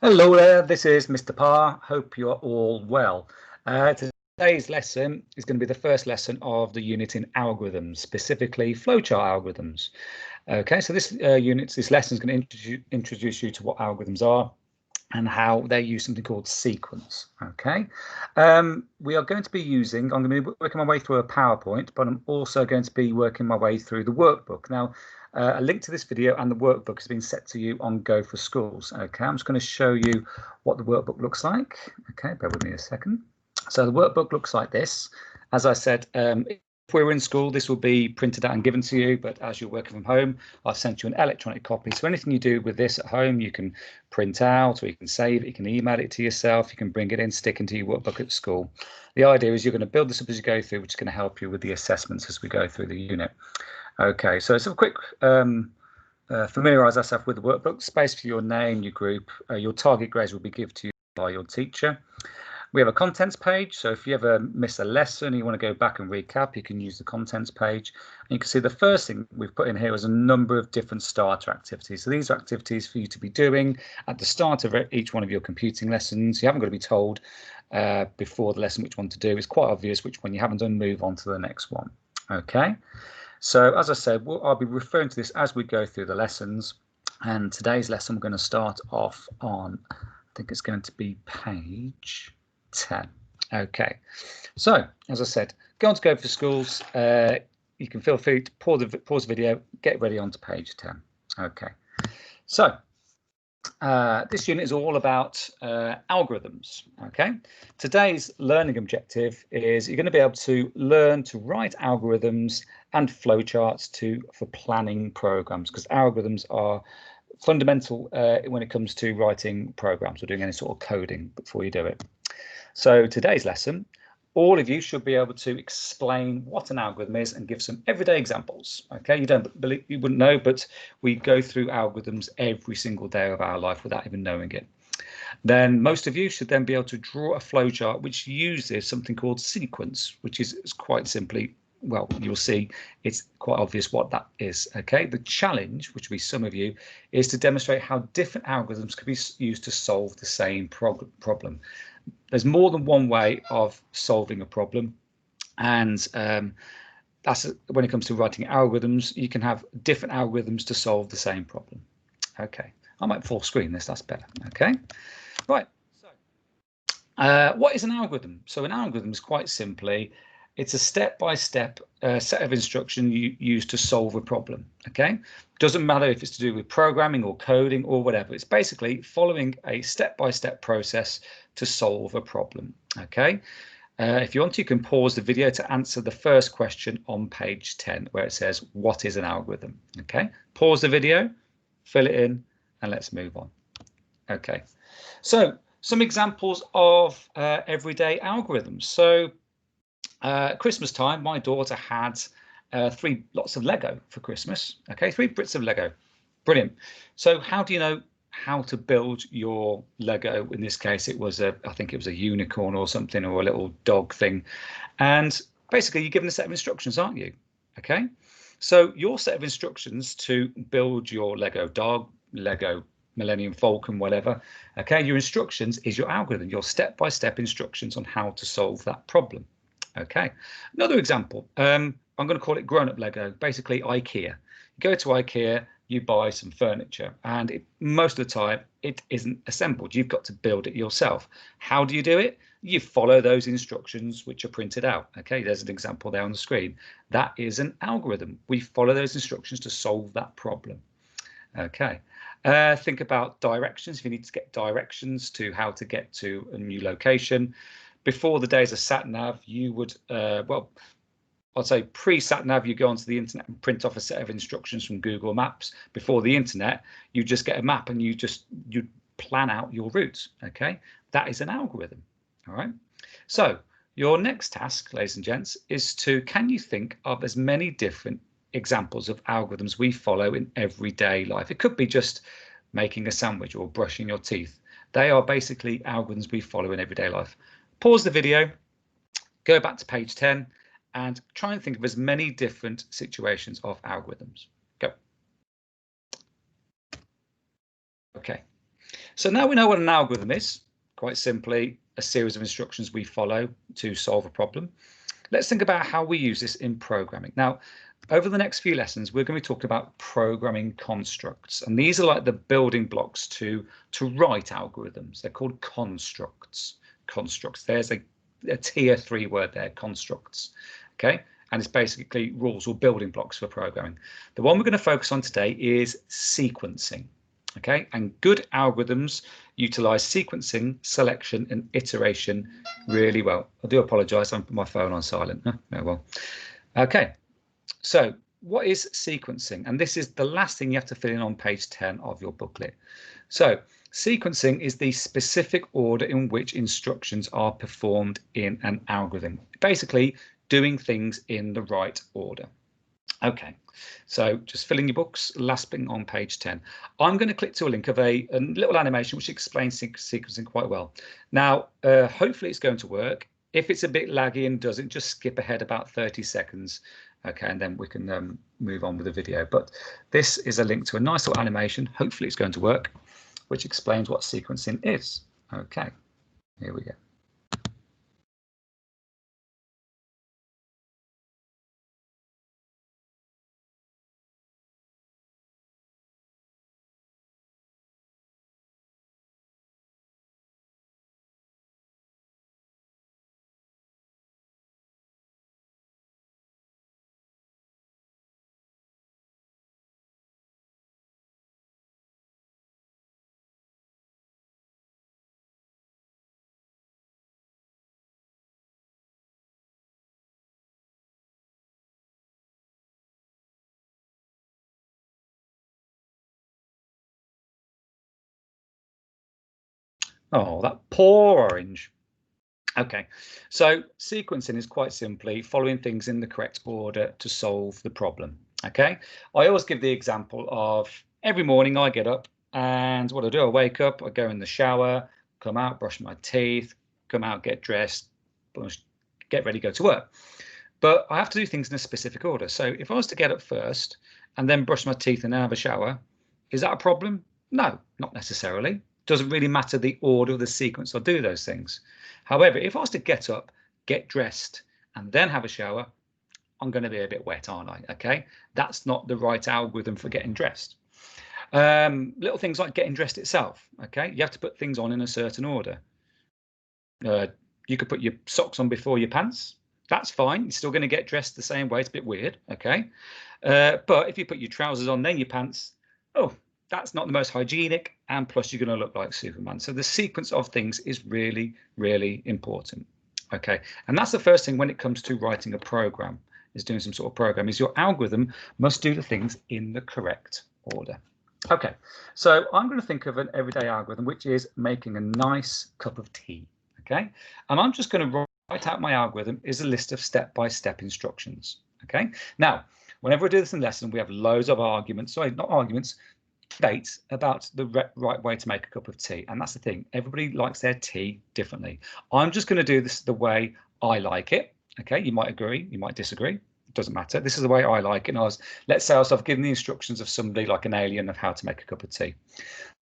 Hello there, this is Mr. Parr. Hope you're all well. Today's lesson is going to be the first lesson of the unit in algorithms, specifically flowchart algorithms. Okay, so this lesson is going to introduce you to what algorithms are and how they use something called sequence. Okay, we are going to be using, I'm going to be working my way through a PowerPoint, but I'm also going to be working my way through the workbook. Now, a link to this video and the workbook has been set to you on Go for Schools. Okay, I'm just going to show you what the workbook looks like. Okay, bear with me a second. So the workbook looks like this. As I said, if we were in school, this will be printed out and given to you, but as you're working from home, I've sent you an electronic copy. So anything you do with this at home, you can print out, or you can save it, you can email it to yourself, you can bring it in, stick into your workbook at school. The idea is you're going to build this up as you go through, which is going to help you with the assessments as we go through the unit. Okay, so it's a quick familiarise ourselves with the workbook. Space for your name, your group, your target grades will be given to you by your teacher. We have a contents page, so if you ever miss a lesson and you want to go back and recap, you can use the contents page. And you can see the first thing we've put in here is a number of different starter activities. So these are activities for you to be doing at the start of each one of your computing lessons. You haven't got to be told before the lesson which one to do. It's quite obvious which one you haven't done, move on to the next one. Okay, so as I said, I'll be referring to this as we go through the lessons. And today's lesson, we're going to start off on, I think it's going to be page 10. Okay, so as I said, go on to Go for Schools. You can feel free to pause the video, get ready onto page 10. Okay, so this unit is all about algorithms. Okay, today's learning objective is you're going to be able to learn to write algorithms and flowcharts for planning programs, because algorithms are fundamental when it comes to writing programs or doing any sort of coding before you do it. So today's lesson, all of you should be able to explain what an algorithm is and give some everyday examples. Okay, you wouldn't know, but we go through algorithms every single day of our life without even knowing it. Then most of you should then be able to draw a flowchart which uses something called sequence, which is quite simply, well, you'll see it's quite obvious what that is. Okay, the challenge, which will be some of you, is to demonstrate how different algorithms can be used to solve the same problem. There's more than one way of solving a problem, and that's when it comes to writing algorithms. You can have different algorithms to solve the same problem. Okay, I might full screen this, that's better. Okay, right, so what is an algorithm? So an algorithm is quite simply, it's a step-by-step set of instructions you use to solve a problem. Okay, doesn't matter if it's to do with programming or coding or whatever. It's basically following a step-by-step process to solve a problem. Okay, if you want, you can pause the video to answer the first question on page 10, where it says, what is an algorithm? Okay, pause the video, fill it in, and let's move on. Okay, so some examples of everyday algorithms. So Christmas time, my daughter had 3 lots of Lego for Christmas. Okay, 3 bits of Lego. Brilliant. So how do you know how to build your Lego? In this case, it was I think it was a unicorn or something, or a little dog thing. And basically, you're given a set of instructions, aren't you? Okay, so your set of instructions to build your Lego dog, Lego Millennium Falcon, whatever. Okay, your instructions is your algorithm, your step-by-step instructions on how to solve that problem. Okay, another example, I'm going to call it grown-up Lego, basically IKEA. You go to IKEA, you buy some furniture, and most of the time it isn't assembled. You've got to build it yourself. How do you do it? You follow those instructions which are printed out. Okay, there's an example there on the screen. That is an algorithm. We follow those instructions to solve that problem. Okay, think about directions. If you need to get directions to how to get to a new location. Before the days of sat-nav, you would, well, I'd say pre-sat-nav, you go onto the internet and print off a set of instructions from Google Maps. Before the internet, you just get a map and you plan out your routes. Okay, that is an algorithm. All right. So your next task, ladies and gents, is can you think of as many different examples of algorithms we follow in everyday life? It could be just making a sandwich or brushing your teeth. They are basically algorithms we follow in everyday life. Pause the video, go back to page 10, and try and think of as many different situations of algorithms. Go. Okay, So now we know what an algorithm is. Quite simply, a series of instructions we follow to solve a problem. Let's think about how we use this in programming. Now, over the next few lessons, we're going to be talking about programming constructs. And these are like the building blocks to write algorithms. They're called constructs. Constructs. There's a tier 3 word there, constructs. Okay. And it's basically rules or building blocks for programming. The one we're going to focus on today is sequencing. Okay, and good algorithms utilize sequencing, selection, and iteration really well. I do apologize, I put my phone on silent. Oh, well. Okay, so what is sequencing? And this is the last thing you have to fill in on page 10 of your booklet. So sequencing is the specific order in which instructions are performed in an algorithm. Basically, doing things in the right order. Okay, so just fill in your books, last thing on page 10. I'm going to click to a link of a little animation which explains sequencing quite well. Now, hopefully it's going to work. If it's a bit laggy and doesn't, just skip ahead about 30 seconds. Okay, and then we can move on with the video. But this is a link to a nice little animation. Hopefully it's going to work, which explains what sequencing is. Okay, here we go. Oh, that poor orange. Okay, so sequencing is quite simply following things in the correct order to solve the problem. Okay, I always give the example of every morning I get up and what I do, I wake up, I go in the shower, come out, brush my teeth, come out, get dressed, get ready, go to work. But I have to do things in a specific order. So if I was to get up first and then brush my teeth and then have a shower, is that a problem? No, not necessarily. Doesn't really matter the order of the sequence I do those things. However, if I was to get up, get dressed, and then have a shower, I'm going to be a bit wet, aren't I? Okay, that's not the right algorithm for getting dressed. Little things like getting dressed itself. Okay, you have to put things on in a certain order. You could put your socks on before your pants. That's fine. You're still going to get dressed the same way. It's a bit weird. Okay, but if you put your trousers on, then your pants, oh, that's not the most hygienic, and plus you're going to look like Superman. So the sequence of things is really, really important. Okay, and that's the first thing when it comes to writing a program, is doing some sort of program, is your algorithm must do the things in the correct order. Okay, so I'm going to think of an everyday algorithm, which is making a nice cup of tea. Okay, and I'm just going to write out my algorithm is a list of step-by-step instructions. Okay, now whenever we do this in lesson, we have loads of arguments, sorry, not arguments, debates about the right way to make a cup of tea. And that's the thing, everybody likes their tea differently. I'm just going to do this the way I like it. Okay, you might agree, you might disagree, it doesn't matter. This is the way I like it. And let's say I've given the instructions of somebody like an alien of how to make a cup of tea.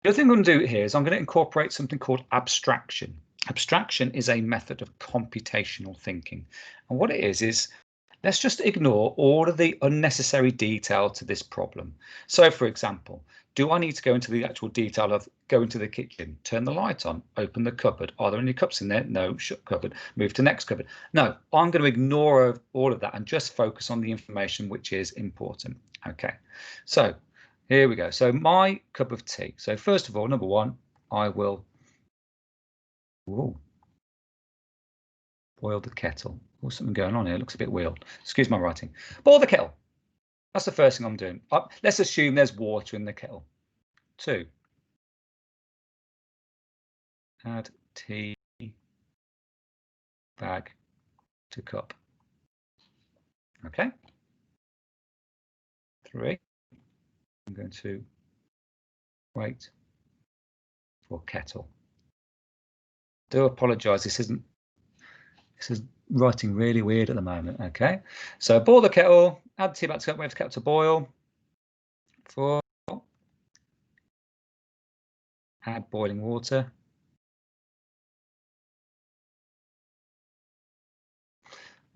The other thing I'm going to do here is I'm going to incorporate something called abstraction. Abstraction is a method of computational thinking. And what it is let's just ignore all of the unnecessary detail to this problem. So, for example, do I need to go into the actual detail of go into the kitchen, turn the light on, open the cupboard? Are there any cups in there? No, shut cupboard, move to next cupboard. No, I'm going to ignore all of that and just focus on the information which is important. Okay, so here we go. So my cup of tea. So first of all, number one, I will boil the kettle. Oh, something going on here. It looks a bit weird. Excuse my writing. Boil the kettle. That's the first thing I'm doing. Let's assume there's water in the kettle. 2. Add tea bag to cup. Okay. 3. I'm going to wait for kettle. Do apologise. This is writing really weird at the moment. Okay. So boil the kettle. Add tea back to cup. Wait for kettle to boil. 4. add boiling water.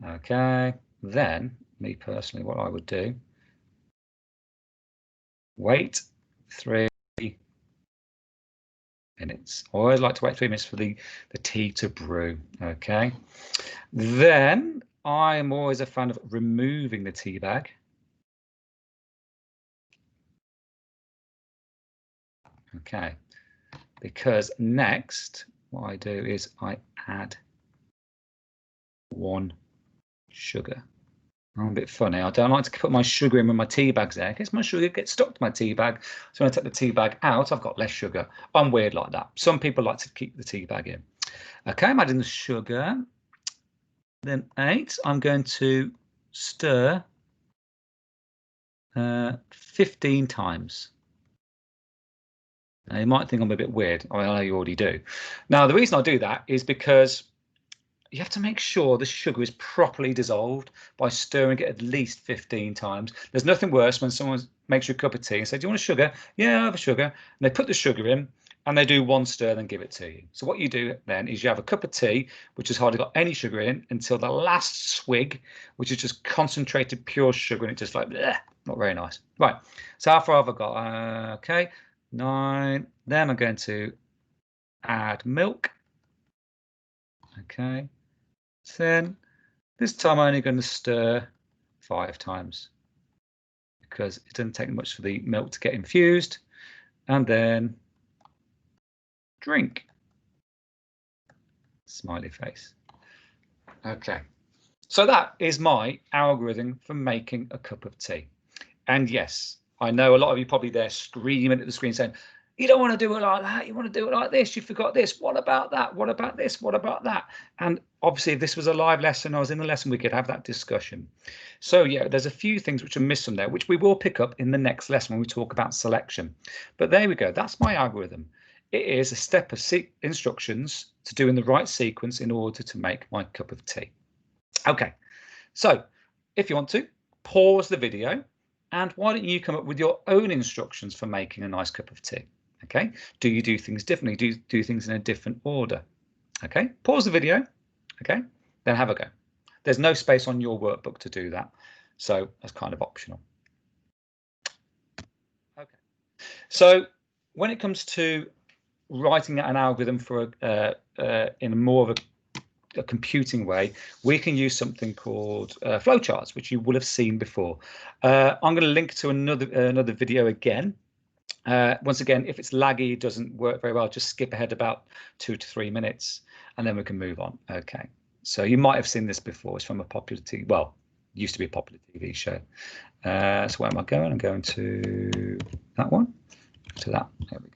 Okay, then me personally, what I would do, wait 3 minutes. I always like to wait 3 minutes for the tea to brew. Okay, then I'm always a fan of removing the tea bag. Okay, because next what I do is I add 1 sugar. I'm a bit funny. I don't like to put my sugar in when my tea bag's there, because my sugar gets stuck to my tea bag. So when I take the tea bag out, I've got less sugar. I'm weird like that. Some people like to keep the tea bag in. Okay, I'm adding the sugar. Then 8, I'm going to stir 15 times. Now, you might think I'm a bit weird. I know you already do. Now, the reason I do that is because you have to make sure the sugar is properly dissolved by stirring it at least 15 times. There's nothing worse when someone makes you a cup of tea and says, "Do you want a sugar?" "Yeah, I have a sugar." And they put the sugar in and they do 1 stir, then give it to you. So what you do then is you have a cup of tea which has hardly got any sugar in until the last swig, which is just concentrated pure sugar, and it's just like bleh, not very nice. Right. So how far have I got? Okay, 9. Then I'm going to add milk. Okay. 10. This time I'm only going to stir 5 times because it doesn't take much for the milk to get infused, and then drink. Smiley face. Okay, so that is my algorithm for making a cup of tea. And yes, I know a lot of you probably there screaming at the screen saying, "You don't want to do it like that. You want to do it like this. You forgot this. What about that? What about this? What about that?" And obviously, if this was a live lesson, I was in the lesson, we could have that discussion. So yeah, there's a few things which are missed from there, which we will pick up in the next lesson when we talk about selection. But there we go. That's my algorithm. It is a step of instructions to do in the right sequence in order to make my cup of tea. Okay, so if you want to, pause the video, and why don't you come up with your own instructions for making a nice cup of tea? Okay, do you do things differently? Do you do things in a different order? Okay, pause the video. Okay, then have a go. There's no space on your workbook to do that, so that's kind of optional. Okay, so when it comes to writing an algorithm for in more of a computing way, we can use something called flowcharts, which you will have seen before. I'm going to link to another video again. Once again, if it's laggy, it doesn't work very well, just skip ahead about 2 to 3 minutes, and then we can move on. Okay, so you might have seen this before. It's from a popular TV, well, used to be a popular TV show. So where am I going? I'm going to that one, to that. There we go.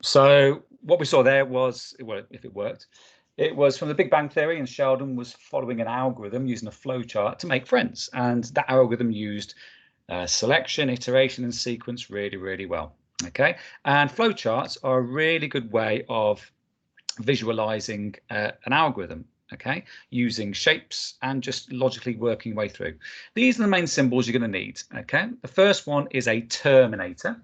So what we saw there was, well, if it worked, it was from the Big Bang Theory, and Sheldon was following an algorithm using a flowchart to make friends, and that algorithm used selection, iteration, and sequence really, really well. Okay, and flowcharts are a really good way of visualizing an algorithm. Okay, using shapes and just logically working way through. These are the main symbols you're going to need. Okay, the first one is a terminator,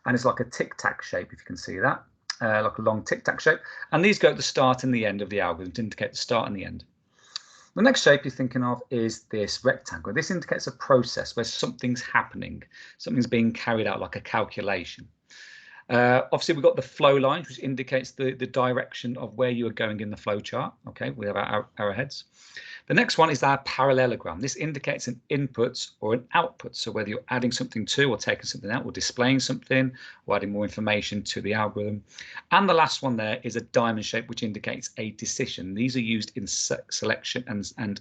and it's like a tic-tac shape, if you can see that, like a long tic-tac shape. And these go at the start and the end of the algorithm to indicate the start and the end. The next shape you're thinking of is this rectangle. This indicates a process where something's happening, something's being carried out, like a calculation. Obviously, we've got the flow lines, which indicates the direction of where you are going in the flow chart. Okay, we have our arrowheads. The next one is our parallelogram. This indicates an input or an output. So whether you're adding something to or taking something out or displaying something or adding more information to the algorithm. And the last one there is a diamond shape, which indicates a decision. These are used in selection and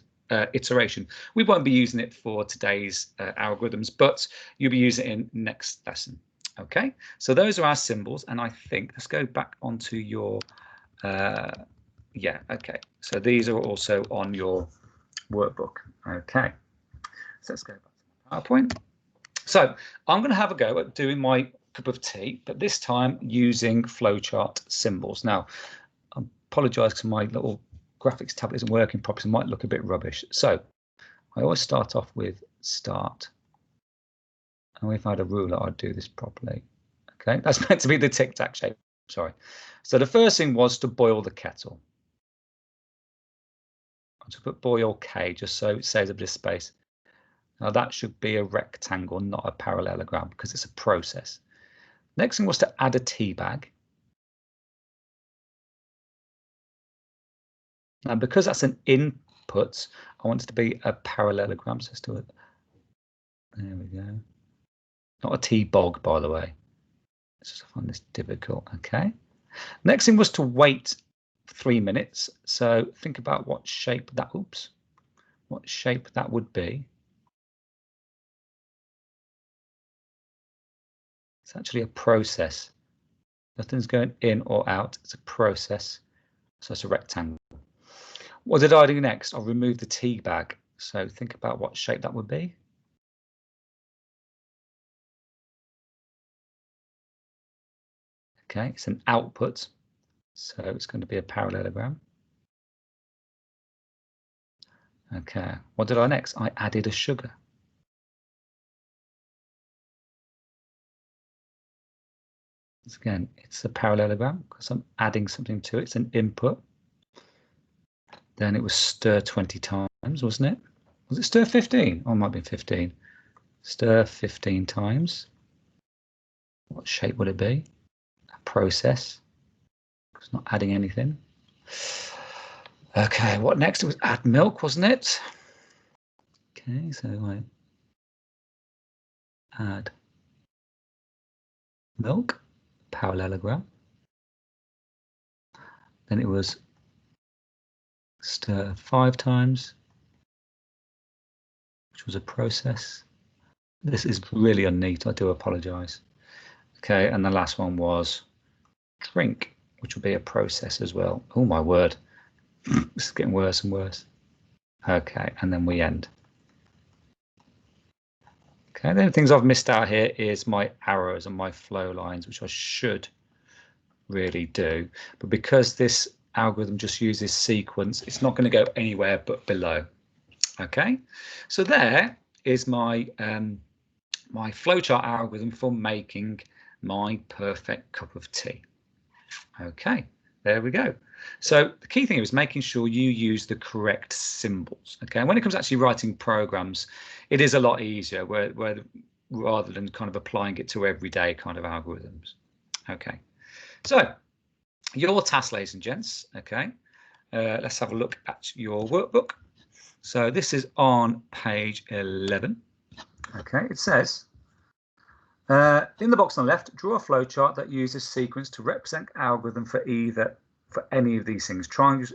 iteration. We won't be using it for today's algorithms, but you'll be using it in next lesson. Okay, so those are our symbols, and I think let's go back onto your yeah, okay, so these are also on your workbook. Okay, so let's go back to PowerPoint. So I'm going to have a go at doing my cup of tea, but this time using flowchart symbols. Now, I apologise because my little graphics tablet isn't working properly, so it might look a bit rubbish. So I always start off with start. And if I had a ruler, I'd do this properly. Okay, that's meant to be the tic-tac shape. Sorry. So the first thing was to boil the kettle. I'll just put boil K just so it saves a bit of space. Now that should be a rectangle, not a parallelogram, because it's a process. Next thing was to add a tea bag. Now because that's an input, I want it to be a parallelogram. So let's do it. There we go. Not a tea bog, by the way. Let's just find this difficult. Okay. Next thing was to wait 3 minutes. So think about what shape that, oops, what shape that would be. It's actually a process. Nothing's going in or out. It's a process. So it's a rectangle. What did I do next? I'll remove the tea bag. So think about what shape that would be. Okay, it's an output. So it's going to be a parallelogram. Okay, what did I next? I added a sugar. Again, it's a parallelogram because I'm adding something to it. It's an input. Then it was stir 20 times, wasn't it? Was it stir 15? Oh, it might be 15. Stir 15 times. What shape would it be? A process. It's not adding anything. Okay, what next? It was add milk, wasn't it? Okay, so I add milk, parallelogram. Then it was stir 5 times, which was a process. This is really unneat, I do apologize. Okay, and the last one was drink, which would be a process as well. Oh my word, this is getting worse and worse. Okay, and then we end. Okay, the only things I've missed out here is my arrows and my flow lines, which I should really do. But because this algorithm just uses sequence, it's not going to go anywhere but below. Okay, so there is my my flowchart algorithm for making my perfect cup of tea. Okay, there we go. So the key thing is making sure you use the correct symbols. Okay, and when it comes to actually writing programs, it is a lot easier where rather than kind of applying it to everyday kind of algorithms. Okay, so your task, ladies and gents. Okay, let's have a look at your workbook. So this is on page 11. Okay, it says, in the box on the left, draw a flowchart that uses sequence to represent algorithm for any of these things. Tying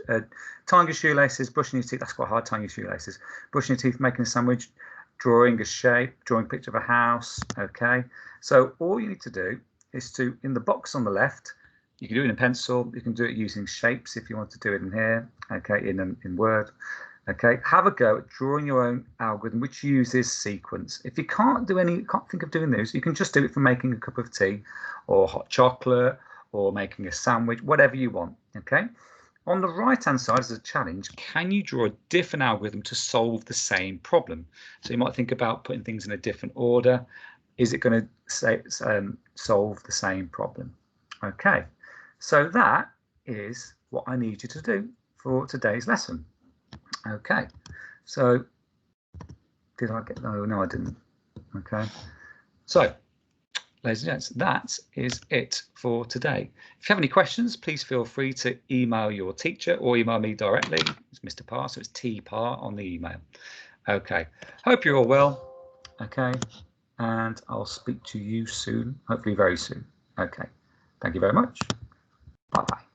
your shoelaces, brushing your teeth. That's quite hard, tying your shoelaces. Brushing your teeth, making a sandwich, drawing a shape, drawing a picture of a house. Okay, so all you need to do is to, in the box on the left, you can do it in pencil, you can do it using shapes if you want to do it in here, okay, in Word. Okay, have a go at drawing your own algorithm which uses sequence. If you can't think of doing those, you can just do it for making a cup of tea or hot chocolate or making a sandwich, whatever you want. Okay, on the right hand side is a challenge. Can you draw a different algorithm to solve the same problem? So you might think about putting things in a different order. Is it going to solve the same problem? Okay, so that is what I need you to do for today's lesson. Okay, so did I get, no I didn't. Okay, so ladies and gents, that is it for today. If you have any questions, please feel free to email your teacher or email me directly. It's Mr. Parr, so it's T-Parr on the email. Okay, hope you're all well. Okay, and I'll speak to you soon, hopefully very soon. Okay, thank you very much. Bye-bye.